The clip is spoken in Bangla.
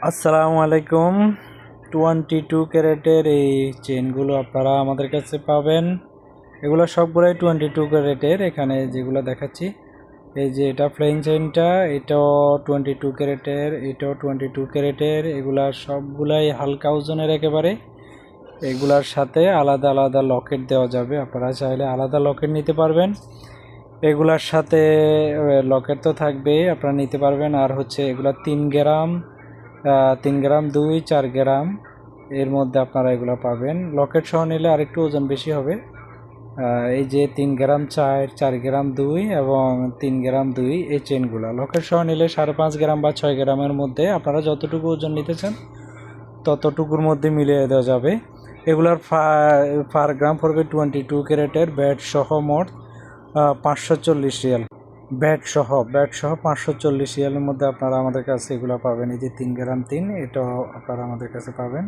আসসালামু আলাইকুম। 22 ক্যারেটের এই চেনগুলো আপনারা আমাদের কাছে পাবেন। এগুলো সবগুলোই 22 ক্যারেটের। এখানে যেগুলো দেখাচ্ছি, এই যে এটা প্লেন চেনটা, এটাও 22 ক্যারেটের, এটাও 22 ক্যারেটের। এগুলা সবগুলাই হালকা ওজনের একেবারে। এগুলার সাথে আলাদা আলাদা লকেট দেওয়া যাবে, আপনারা চাইলে আলাদা লকেট নিতে পারবেন। এগুলার সাথে লকেট তো থাকবেই, আপনারা নিতে পারবেন। আর হচ্ছে এগুলা 3 গ্রাম, 3 গ্রাম 2, 4 গ্রাম এর মধ্যে আপনারা এগুলো পাবেন। লকেট সহ নিলে আরেকটু ওজন বেশি হবে। এই যে 3 গ্রাম 4, 4 গ্রাম 2 এবং 3 গ্রাম 2 এই চেনগুলো লকেট সহ নিলে 5.5 গ্রাম বা 6 গ্রামের মধ্যে আপনারা যতটুকু ওজন নিতে চান ততটুকুর মধ্যে মিলিয়ে দেওয়া যাবে। এগুলার পার গ্রাম পড়বে 22 ক্যারেটের ব্যাট সহ মোট 540 রিয়াল। ব্যাট সহ 540 রিয়ালের মধ্যে আপনারা আমাদের কাছে এগুলো পাবেন। এই যে 3 গ্রাম 3, এটাও আপনারা আমাদের কাছে পাবেন।